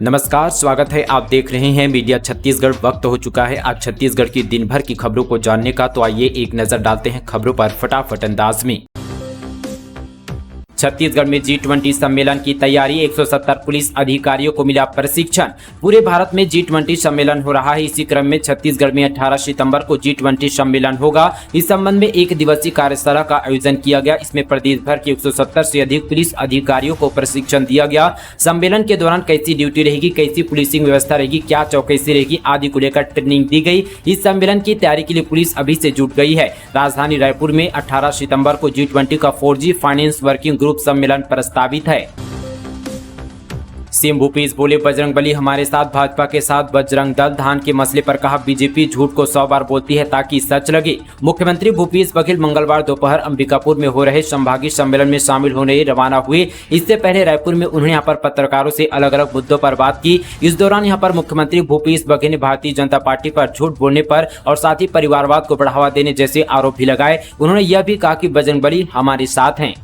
नमस्कार, स्वागत है। आप देख रहे हैं मीडिया छत्तीसगढ़। वक्त हो चुका है आज छत्तीसगढ़ की दिन भर की खबरों को जानने का, तो आइए एक नजर डालते हैं खबरों पर फटाफट अंदाज में। छत्तीसगढ़ में G20 सम्मेलन की तैयारी, 170 पुलिस अधिकारियों को मिला प्रशिक्षण। पूरे भारत में G20 सम्मेलन हो रहा है। इसी क्रम में छत्तीसगढ़ में 18 सितंबर को G20 सम्मेलन होगा। इस संबंध में एक दिवसीय कार्यशाला का आयोजन किया गया। इसमें प्रदेश भर के 170 से अधिक पुलिस अधिकारियों को प्रशिक्षण दिया गया। सम्मेलन के दौरान कैसी ड्यूटी रहेगी, कैसी पुलिसिंग व्यवस्था रहेगी, क्या चौकसी रहेगी आदि को लेकर ट्रेनिंग दी गई। इस सम्मेलन की तैयारी के लिए पुलिस अभी से जुट गई है। राजधानी रायपुर में 18 सितंबर को G20 का 4G फाइनेंस वर्किंग ग्रुप सम्मेलन प्रस्तावित है। सीएम भूपेश बोले, बजरंगबली हमारे साथ, भाजपा के साथ बजरंग दल। धान के मसले पर कहा, बीजेपी झूठ को 100 बार बोलती है ताकि सच लगे। मुख्यमंत्री भूपेश बघेल मंगलवार दोपहर अंबिकापुर में हो रहे संभागीय सम्मेलन में शामिल होने रवाना हुए। इससे पहले रायपुर में उन्होंने यहाँ पर पत्रकारों से अलग अलग मुद्दों पर बात की। इस दौरान यहाँ पर मुख्यमंत्री भूपेश बघेल ने भारतीय जनता पार्टी पर झूठ बोलने पर और साथ ही परिवारवाद को बढ़ावा देने जैसे आरोप भी लगाए। उन्होंने यह भी कहा कि बजरंगबली हमारे साथ हैं।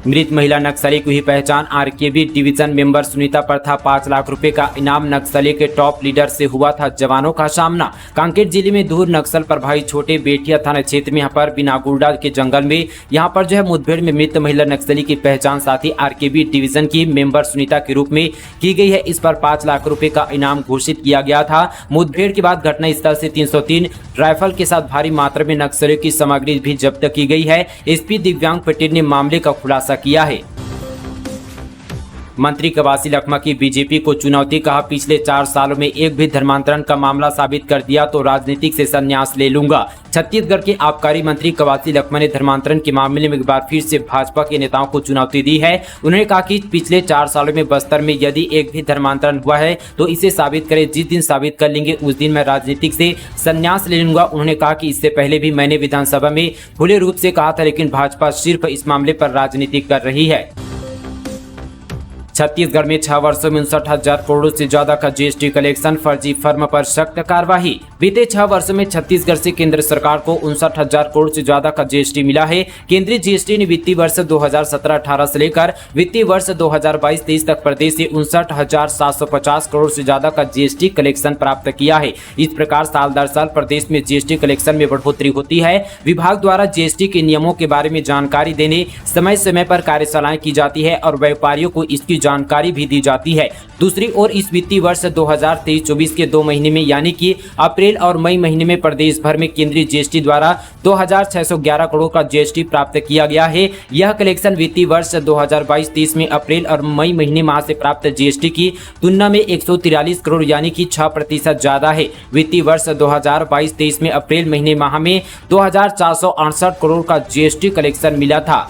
मृत महिला नक्सली की हुई पहचान, आरकेबी डिवीजन मेंबर सुनीता पर था 5 लाख रुपए का इनाम। नक्सली के टॉप लीडर से हुआ था जवानों का सामना। कांकेर जिले में दूर नक्सल प्रभावित छोटे बेटिया थाना क्षेत्र में यहाँ पर बिनागुर्डा के जंगल में यहाँ पर जो है मुठभेड़ में मृत महिला नक्सली की पहचान साथ ही आरकेबी डिवीजन की मेंबर सुनीता के रूप में की गई है। इस पर 5 लाख रुपए का इनाम घोषित किया गया था। मुठभेड़ के बाद घटना स्थल से 303 राइफल के साथ भारी मात्रा में नक्सलियों की सामग्री भी जब्त की गई है। एसपी दिव्यांग पटेल ने मामले का खुलासा किया है। मंत्री कवासी लखमा की बीजेपी को चुनौती, कहा पिछले 4 सालों में एक भी धर्मांतरण का मामला साबित कर दिया तो राजनीतिक से संन्यास ले लूंगा। छत्तीसगढ़ के आबकारी मंत्री कवासी लखमा ने धर्मांतरण के मामले में एक बार फिर से भाजपा के नेताओं को चुनौती दी है। उन्होंने कहा कि पिछले 4 सालों में बस्तर में यदि एक भी धर्मांतरण हुआ है तो इसे साबित करें। जिस दिन साबित कर लेंगे उस दिन मैं राजनीतिक से संन्यास ले लूंगा। उन्होंने कहा कि इससे पहले भी मैंने विधानसभा में खुले रूप से कहा था, लेकिन भाजपा सिर्फ इस मामले पर राजनीति कर रही है। छत्तीसगढ़ में 6 वर्षों में 59,000 करोड़ से ज्यादा का जीएसटी कलेक्शन, फर्जी फर्म पर सख्त कार्रवाई। बीते 6 वर्षों में छत्तीसगढ़ से केंद्र सरकार को 59,000 करोड़ से ज्यादा का जीएसटी मिला है। केंद्रीय जीएसटी ने वित्तीय वर्ष 2017-18 से लेकर वित्तीय वर्ष 2022-23 तक प्रदेश से 59,750 करोड़ से ज्यादा का जीएसटी कलेक्शन प्राप्त किया है। इस प्रकार साल दर साल प्रदेश में जीएसटी कलेक्शन में बढ़ोतरी होती है। विभाग द्वारा जीएसटी के नियमों के बारे में जानकारी देने समय समय पर कार्यशालाएं की जाती है और व्यापारियों को इसकी जानकारी भी दी जाती है। दूसरी ओर इस वित्तीय वर्ष 2023-24 के 2 महीने में यानी कि अप्रैल और मई महीने में प्रदेश भर में केंद्रीय जीएसटी द्वारा 2,611 करोड़ का जीएसटी प्राप्त किया गया है। यह कलेक्शन वित्तीय वर्ष 2022-23 में अप्रैल और मई महीने माह से प्राप्त जीएसटी की तुलना में 143 करोड़ यानी कि 6% ज्यादा है। वित्तीय वर्ष 2022-23 में अप्रैल महीने माह में 2,468 करोड़ का जीएसटी कलेक्शन मिला था।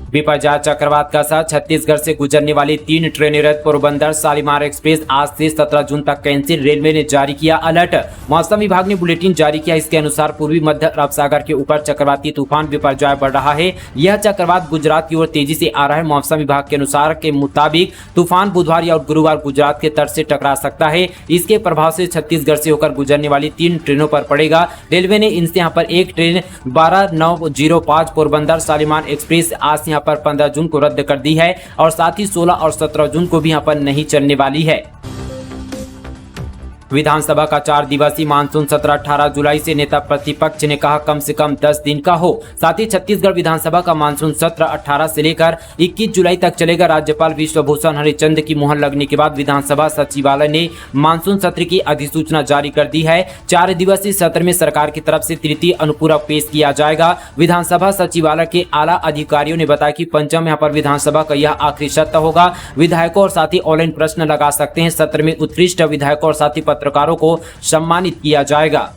बिपरजॉय चक्रवात का असर, छत्तीसगढ़ से गुजरने वाली 3 ट्रेनें रद्द। पोरबंदर शालीमार एक्सप्रेस आज से 17 जून तक कैंसिल। रेलवे ने जारी किया अलर्ट। मौसम विभाग ने बुलेटिन जारी किया। इसके अनुसार पूर्वी मध्य अरब सागर के ऊपर चक्रवाती तूफान बिपरजॉय बढ़ रहा है। यह चक्रवात गुजरात की ओर तेजी से आ रहा है। मौसम विभाग के अनुसार के मुताबिक तूफान बुधवार या गुरुवार गुजरात के तट से टकरा सकता है। इसके प्रभाव से छत्तीसगढ़ से होकर गुजरने वाली 3 ट्रेनों पर पड़ेगा। रेलवे ने इनसे यहाँ पर एक ट्रेन 12-905 पोरबंदर शालीमार एक्सप्रेस आज यहाँ पर 15 जून को रद्द कर दी है और साथ ही 16 और 17 जून को भी यहाँ पर नहीं चलने वाली है। विधानसभा का 4 दिवसीय मानसून सत्र 18 जुलाई से, नेता प्रतिपक्ष ने कहा कम से कम 10 दिन का हो। साथ ही छत्तीसगढ़ विधानसभा का मानसून सत्र 18 से लेकर 21 जुलाई तक चलेगा। राज्यपाल विश्वभूषण हरिचंद की मुहर लगने के बाद विधानसभा सचिवालय ने मानसून सत्र की अधिसूचना जारी कर दी है। 4 दिवसीय सत्र में सरकार की तरफ से तृतीय अनुपूरक पेश किया जाएगा। विधानसभा सचिवालय के आला अधिकारियों ने बताया कि पंचम यहाँ पर विधानसभा का यह आखिरी सत्र होगा। विधायकों और साथ ही ऑनलाइन प्रश्न लगा सकते हैं। सत्र में उत्कृष्ट विधायकों और साथ ही पत्रकारों को सम्मानित किया जाएगा।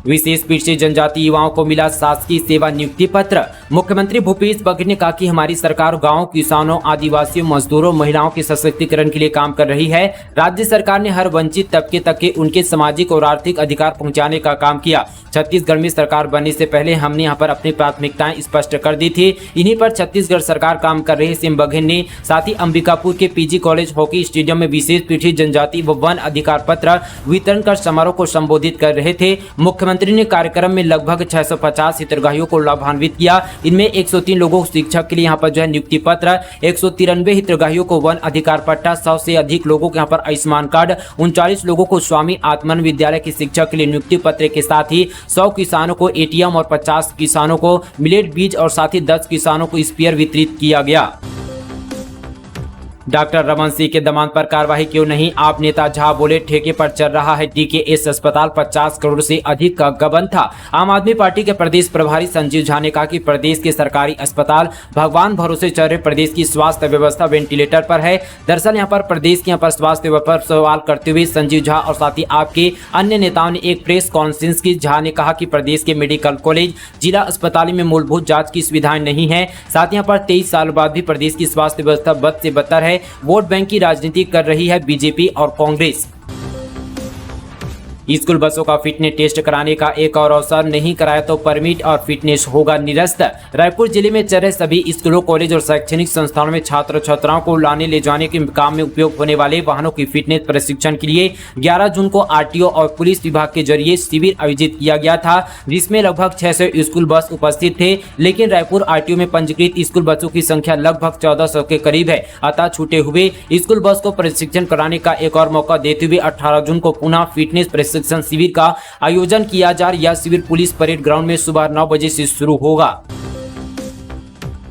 विशेष पिछड़ी जनजाति युवाओं को मिला शासकीय सेवा नियुक्ति पत्र। मुख्यमंत्री भूपेश बघेल ने कहा कि हमारी सरकार गांव, किसानों, आदिवासियों, मजदूरों, महिलाओं के सशक्तिकरण के लिए काम कर रही है। राज्य सरकार ने हर वंचित तबके तक के उनके सामाजिक और आर्थिक अधिकार पहुंचाने का काम किया। छत्तीसगढ़ में सरकार बनने से पहले हमने यहाँ पर अपनी प्राथमिकताएं स्पष्ट कर दी थी। इन्हीं पर छत्तीसगढ़ सरकार काम कर रही है। सीएम बघेल ने साथ ही अंबिकापुर के पीजी कॉलेज हॉकी स्टेडियम में विशेष पिछड़ी जनजाति व वन अधिकार पत्र वितरण कर समारोह को संबोधित कर रहे थे। मुख्यमंत्री ने कार्यक्रम में लगभग 650 हितग्राहियों को लाभान्वित किया। इनमें 103 लोगों को शिक्षक के लिए यहाँ पर जो है नियुक्ति पत्र, 193 हितग्राहियों को वन अधिकार पट्टा, 100 से अधिक लोगों को यहाँ पर आयुष्मान कार्ड, 39 लोगों को स्वामी आत्मन विद्यालय के शिक्षक के लिए नियुक्ति पत्र के साथ ही 100 किसानों को एटीएम और 50 किसानों को मिलेट बीज और साथ ही 10 किसानों को स्पेयर वितरित किया गया। डॉक्टर रमन सिंह के दमान पर कार्रवाई क्यों नहीं? आप नेता झा बोले ठेके पर चल रहा है डीकेएस अस्पताल, 50 करोड़ से अधिक का गबन था। आम आदमी पार्टी के प्रदेश प्रभारी संजीव झा ने कहा कि प्रदेश के सरकारी अस्पताल भगवान भरोसे चल रहे प्रदेश की स्वास्थ्य व्यवस्था वेंटिलेटर पर है। दरअसल यहाँ पर प्रदेश के स्वास्थ्य व्यवस्था पर सवाल करते हुए संजीव झा और साथ ही आपके अन्य नेताओं ने एक प्रेस कॉन्फ्रेंस की। झा ने कहा कि प्रदेश के मेडिकल कॉलेज, जिला अस्पताल में मूलभूत जाँच की सुविधाएं नहीं है। साथ ही यहाँ पर 23 साल बाद भी प्रदेश की स्वास्थ्य व्यवस्था बद से बदतर है। वोट बैंक की राजनीति कर रही है बीजेपी और कांग्रेस। स्कूल बसों का फिटनेस टेस्ट कराने का एक और अवसर, नहीं कराया तो परमिट और फिटनेस होगा निरस्त। रायपुर जिले में चल रहे सभी स्कूलों, कॉलेज और शैक्षणिक संस्थानों में छात्र छात्राओं को लाने ले जाने के काम में उपयोग होने वाले वाहनों की फिटनेस प्रशिक्षण के लिए 11 जून को आरटीओ और पुलिस विभाग के जरिए शिविर आयोजित किया गया था, जिसमें लगभग 600 स्कूल बस उपस्थित थे। लेकिन रायपुर आरटीओ में पंजीकृत स्कूल बसों की संख्या लगभग 1400 के करीब है। अतः छूटे हुए स्कूल बस को प्रशिक्षण कराने का एक और मौका देते हुए 18 जून को पुनः फिटनेस प्रशिक्षण शिविर का आयोजन किया जा रहा है। यह शिविर पुलिस परेड ग्राउंड में सुबह 9 बजे से शुरू होगा।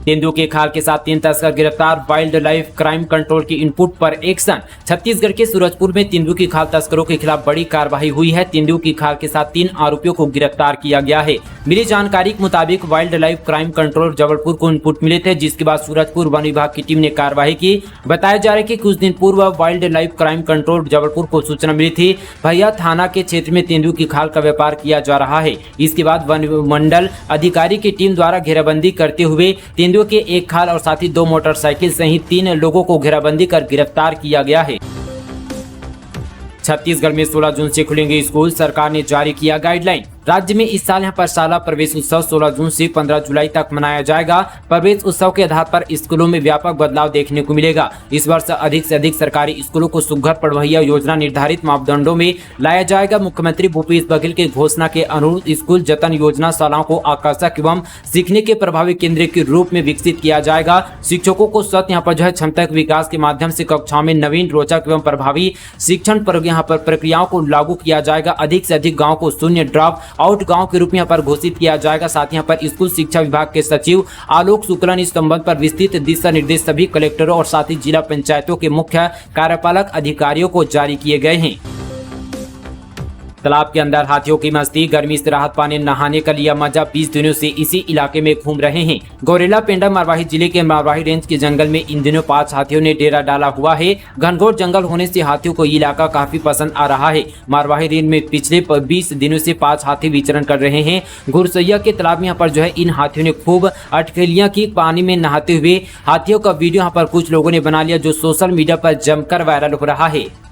तेंदुए के खाल के साथ 3 तस्कर गिरफ्तार, वाइल्ड लाइफ क्राइम कंट्रोल की इनपुट पर एक्शन। छत्तीसगढ़ के सूरजपुर में तेंदुए की खाल तस्करों के खिलाफ बड़ी कार्रवाई हुई है। तेंदुए की खाल के साथ 3 आरोपियों को गिरफ्तार किया गया है। मिली जानकारी के मुताबिक wild life crime control Jabalpur को इनपुट मिले थे, जिसके बाद सूरजपुर वन विभाग की टीम ने कार्रवाई की। बताया जा रहा है कि कुछ दिन पूर्व wild life crime control Jabalpur को सूचना मिली थी, भैया थाना के क्षेत्र में तेंदुए की खाल का व्यापार किया जा रहा है। इसके बाद वन मंडल अधिकारी की टीम द्वारा घेराबंदी करते हुए तेंदुए के एक खाल और साथ ही 2 मोटरसाइकिल सहित 3 लोगों को घेराबंदी कर गिरफ्तार किया गया है। छत्तीसगढ़ में 16 जून से खुलेंगे स्कूल, सरकार ने जारी किया गाइडलाइन। राज्य में इस साल यहाँ पर शाला प्रवेश उत्सव 16 जून से 15 जुलाई तक मनाया जाएगा। प्रवेश उत्सव के आधार पर स्कूलों में व्यापक बदलाव देखने को मिलेगा। इस वर्ष अधिक से अधिक सरकारी स्कूलों को सुघ्घर पढ़वैया योजना निर्धारित मापदंडों में लाया जाएगा। मुख्यमंत्री भूपेश बघेल के घोषणा के अनुरूप स्कूल जतन योजना शालाओं को आकर्षक एवं सीखने के प्रभावी केंद्र के रूप में विकसित किया जाएगा। शिक्षकों को सत यहाँ पर जो है क्षमता के विकास के माध्यम से कक्षाओं में नवीन, रोचक एवं प्रभावी शिक्षण पर यहाँ पर प्रक्रियाओं को लागू किया जाएगा। अधिक से अधिक गाँव को शून्य ड्रॉप आउट गांव के रूप में यहाँ पर घोषित किया जाएगा। साथ ही यहाँ पर स्कूल शिक्षा विभाग के सचिव आलोक शुक्ला ने इस संबंध पर विस्तृत दिशा निर्देश सभी कलेक्टरों और साथ ही जिला पंचायतों के मुख्य कार्यपालक अधिकारियों को जारी किए गए हैं। तालाब के अंदर हाथियों की मस्ती, गर्मी से राहत पाने नहाने का लिया मजा, 20 दिनों से इसी इलाके में घूम रहे हैं। गौरेला पेंडा मरवाही जिले के मरवाही रेंज के जंगल में इन दिनों 5 हाथियों ने डेरा डाला हुआ है। घनघोर जंगल होने से हाथियों को ये इलाका काफी पसंद आ रहा है। मरवाही रेंज में पिछले 20 दिनों से 5 हाथी विचरण कर रहे हैं। घुरसैया के तालाब में यहाँ पर जो है इन हाथियों ने खूब अटखेलियां की। पानी में नहाते हुए हाथियों का वीडियो यहाँ पर कुछ लोगों ने बना लिया, जो सोशल मीडिया पर जमकर वायरल हो रहा है।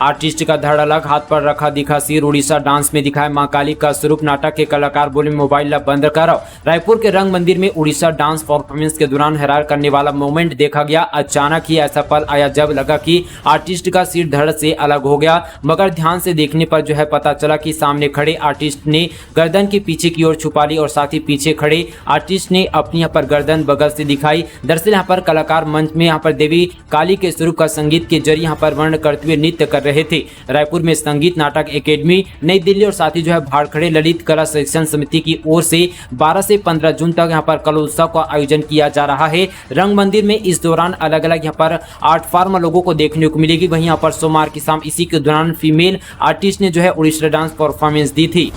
आर्टिस्ट का धड़ अलग, हाथ पर रखा दिखा सिर, उड़ीसा डांस में दिखाया मां काली का स्वरूप। नाटक के कलाकार बोले मोबाइल बंद करो। रायपुर के रंग मंदिर में उड़ीसा डांस परफॉर्मेंस के दौरान हैरान करने वाला मोमेंट देखा गया। अचानक ही ऐसा पल आया जब लगा कि आर्टिस्ट का सिर धड़ से अलग हो गया, मगर ध्यान से देखने पर जो है पता चला कि सामने खड़े आर्टिस्ट ने गर्दन के पीछे की ओर छुपा ली और साथ ही पीछे खड़े आर्टिस्ट ने अपनी यहाँ पर गर्दन बगल से दिखाई। दरअसल यहाँ पर कलाकार मंच में यहाँ पर देवी काली के स्वरूप का संगीत के जरिए यहाँ पर वर्णन करते हुए नृत्य कर रहे थे। रायपुर में संगीत नाटक एकेडमी, नई दिल्ली और साथ ही जो है भाड़खड़े ललित कला शिक्षण समिति की ओर से 12 से 15 जून तक यहाँ पर कला उत्सव का आयोजन किया जा रहा है। रंग मंदिर में इस दौरान अलग अलग यहाँ पर आर्ट फॉर्म लोगों को देखने को मिलेगी। वहीं यहाँ पर सोमवार की शाम इसी के दौरान फीमेल आर्टिस्ट ने जो है उड़ीसा डांस परफॉर्मेंस दी थी।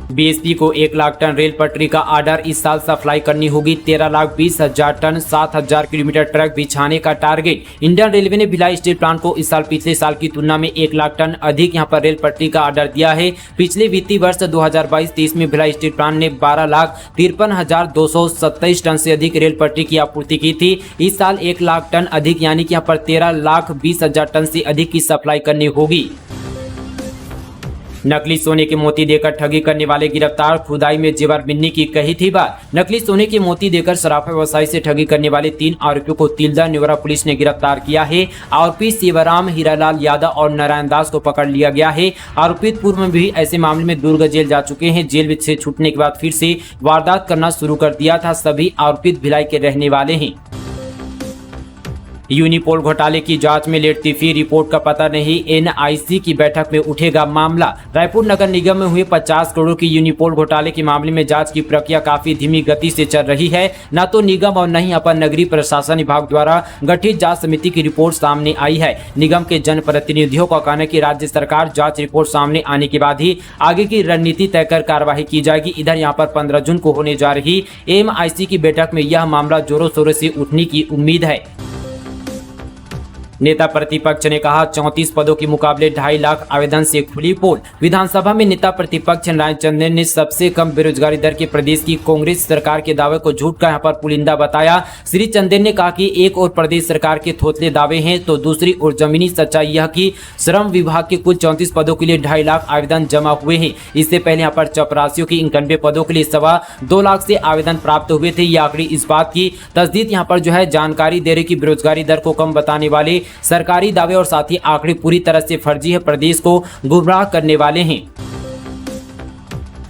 बीएसपी को 1 लाख टन रेल पटरी का ऑर्डर, इस साल सप्लाई करनी होगी 13,20,000 टन, 7,000 किलोमीटर ट्रैक बिछाने का टारगेट। इंडियन रेलवे ने भिलाई स्टील प्लांट को इस साल पिछले साल की तुलना में 1 लाख टन अधिक यहां पर रेल पटरी का ऑर्डर दिया है। पिछले वित्तीय वर्ष 2022-23 में भिलाई स्टील प्लांट ने 12,53,227 टन से अधिक रेल पटरी की आपूर्ति की थी। इस साल 1 लाख टन अधिक यानी कि यहाँ पर 13,20,000 टन से अधिक की सप्लाई करनी होगी। नकली सोने के मोती देकर ठगी करने वाले गिरफ्तार, खुदाई में जेवर मिलने की कही थी बात। नकली सोने के मोती देकर सराफा व्यवसायी से ठगी करने वाले 3 आरोपियों को तिलदा नेवरा पुलिस ने गिरफ्तार किया है। आरोपी शिवराम, हीरालाल यादव और नारायण दास को पकड़ लिया गया है। आरोपित पूर्व में भी ऐसे मामले में दुर्ग जेल जा चुके हैं। जेल से छूटने के बाद फिर से वारदात करना शुरू कर दिया था। सभी आरोपित भिलाई के रहने वाले हैं। यूनिपोल घोटाले की जांच में लेटती फी रिपोर्ट का पता नहीं, एनआईसी की बैठक में उठेगा मामला। रायपुर नगर निगम में हुए 50 करोड़ की यूनिपोल घोटाले के मामले में जांच की प्रक्रिया काफी धीमी गति से चल रही है। न तो निगम और न ही अपर नगरीय प्रशासन विभाग द्वारा गठित जांच समिति की रिपोर्ट सामने आई है। निगम के जनप्रतिनिधियों का कहना है कि राज्य सरकार जांच रिपोर्ट सामने आने के बाद ही आगे की रणनीति तय कर कार्यवाही की जाएगी। इधर यहाँ पर 15 जून को होने जा रही एमआईसी की बैठक में यह मामला जोरों शोरों से उठने की उम्मीद है। नेता प्रतिपक्ष ने कहा 34 पदों के मुकाबले 2.5 लाख आवेदन से खुली पोल। विधानसभा में नेता प्रतिपक्ष नारायण चंदेल ने सबसे कम बेरोजगारी दर के प्रदेश की कांग्रेस सरकार के दावे को झूठ का यहाँ पर पुलिंदा बताया। श्री चंदेल ने कहा कि एक और प्रदेश सरकार के थोथले दावे हैं तो दूसरी ओर जमीनी सच्चाई यह कि श्रम विभाग के कुल 34 पदों के लिए 2.5 लाख आवेदन जमा हुए हैं। इससे पहले यहाँ पर चपरासियों की 91 पदों के लिए 2.25 लाख से आवेदन प्राप्त हुए थे। ये आंकड़े इस बात की तस्दीक यहाँ पर जानकारी दे रही कि बेरोजगारी दर को कम बताने वाले सरकारी दावे और साथ ही आंकड़े पूरी तरह से फर्जी है, प्रदेश को गुमराह करने वाले हैं।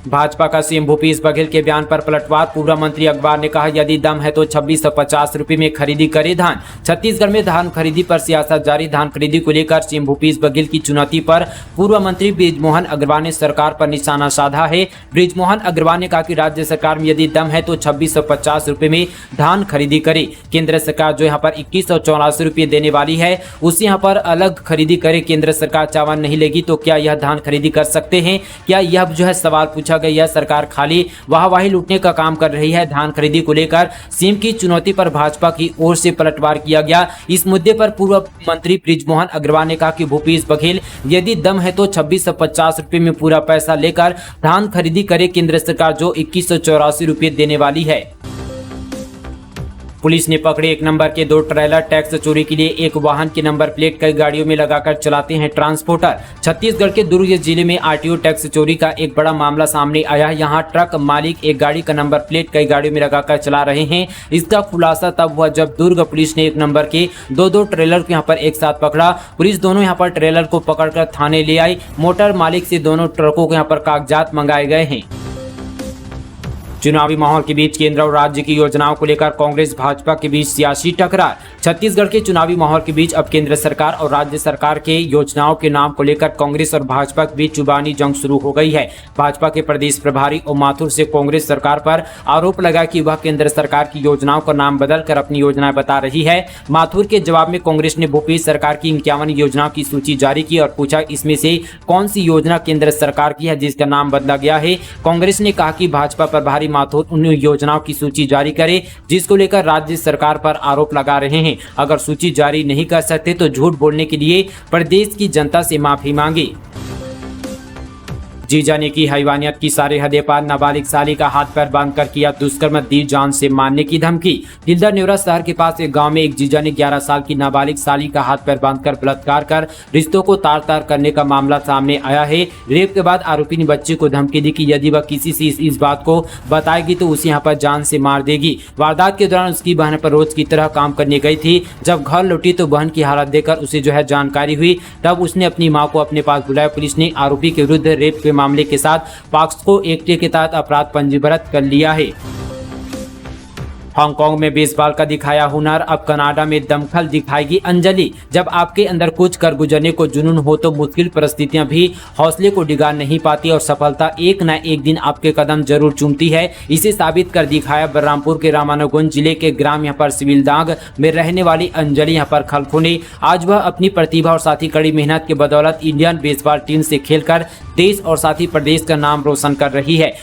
भाजपा का सीएम भूपेश बघेल के बयान पर पलटवार। पूर्व मंत्री अखबार ने कहा यदि दम है तो 2650 रुपए में खरीदी करे धान। छत्तीसगढ़ में धान खरीदी पर सियासत जारी। धान खरीदी को लेकर सीएम भूपेश बघेल की चुनौती पर पूर्व मंत्री बृजमोहन अग्रवाल ने सरकार पर निशाना साधा है। बृजमोहन अग्रवाल ने कहा कि राज्य सरकार में यदि दम है तो 2650 रुपए में धान खरीदी करे। केंद्र सरकार जो यहाँ पर 2184 रुपये देने वाली है उसे यहाँ पर अलग खरीदी करे। केंद्र सरकार चावल नहीं लेगी तो क्या यह धान खरीदी कर सकते हैं? क्या यह सवाल पूछा गया। सरकार खाली वाहवाही लूटने का काम कर रही है। धान खरीदी को लेकर सीएम की चुनौती पर भाजपा की ओर से पलटवार किया गया। इस मुद्दे पर पूर्व मंत्री बृजमोहन अग्रवाल ने कहा कि भूपेश बघेल यदि दम है तो 2650 रुपए में पूरा पैसा लेकर धान खरीदी करे। केंद्र सरकार जो 2184 रुपये देने वाली है। पुलिस ने पकड़े 1 नंबर के 2 ट्रेलर। टैक्स चोरी के लिए एक वाहन के नंबर प्लेट कई गाड़ियों में लगाकर चलाते हैं ट्रांसपोर्टर। छत्तीसगढ़ के दुर्ग जिले में आरटीओ टैक्स चोरी का एक बड़ा मामला सामने आया है। यहाँ ट्रक मालिक एक गाड़ी का नंबर प्लेट कई गाड़ियों में लगाकर चला रहे हैं। इसका खुलासा तब हुआ जब दुर्ग पुलिस ने 1 नंबर के 2 ट्रेलर को यहाँ पर एक साथ पकड़ा। पुलिस दोनों यहाँ पर ट्रेलर को पकड़कर थाने ले आई। मोटर मालिक से दोनों ट्रकों को यहाँ पर कागजात मंगाए गए हैं। चुनावी माहौल के बीच केंद्र और राज्य की योजनाओं को लेकर कांग्रेस भाजपा के बीच सियासी टकरार। छत्तीसगढ़ के चुनावी माहौल के बीच अब केंद्र सरकार और राज्य सरकार के योजनाओं के नाम को लेकर कांग्रेस और भाजपा के बीच जुबानी जंग शुरू हो गई है। भाजपा के प्रदेश प्रभारी और माथुर से कांग्रेस सरकार पर आरोप लगा कि वह केंद्र सरकार की योजनाओं का नाम बदलकर अपनी योजनाएं बता रही है। माथुर के जवाब में कांग्रेस ने भूपेश सरकार की 51 योजनाओं की सूची जारी की और पूछा इसमें से कौन सी योजना केंद्र सरकार की है जिसका नाम बदला गया है। कांग्रेस ने कहा कि भाजपा प्रभारी माथुर उन योजनाओं की सूची जारी करे जिसको लेकर राज्य सरकार पर आरोप लगा रहे हैं। अगर सूची जारी नहीं कर सकते तो झूठ बोलने के लिए प्रदेश की जनता से माफी मांगे। जीजा ने की हैवानियत की सारे हदें पार। नाबालिग साली का हाथ पैर बांधकर किया दुष्कर्म, दी जान से मारने की धमकी। तिलदा नेवरा शहर के पास एक गांव में एक जीजा ने 11 साल की नाबालिग साली का हाथ पैर बांधकर बलात्कार कर रिश्तों को तार तार करने का मामला सामने आया है। रेप के बाद आरोपी ने बच्चे को धमकी दी कि यदि वह किसी से इस बात को बताएगी तो उसे यहाँ पर जान से मार देगी। वारदात के दौरान उसकी बहन पर रोज की तरह काम करने गई थी। जब घर लौटी तो बहन की हालत देखकर उसे जानकारी हुई। तब उसने अपनी मां को अपने पास बुलाया। पुलिस ने आरोपी के विरुद्ध रेप के मामले के साथ पॉक्सो एक्ट के तहत अपराध पंजीबद्ध कर लिया है। हांगकांग में बेसबॉल का दिखाया हुनर, अब कनाडा में दमखल दिखाएगी अंजलि। जब आपके अंदर कुछ कर गुजरने को जुनून हो तो मुश्किल परिस्थितियां भी हौसले को डिगा नहीं पाती और सफलता एक न एक दिन आपके कदम जरूर चूमती है। इसे साबित कर दिखाया बलरामपुर के रामानुगंज जिले के ग्राम यहाँ पर सिविलदांग में रहने वाली अंजलि यहाँ पर खलखो ने। आज वह अपनी प्रतिभा और साथ ही कड़ी मेहनत के बदौलत इंडियन बेसबॉल टीम से खेलकर देश और साथ ही प्रदेश का नाम रोशन कर रही है।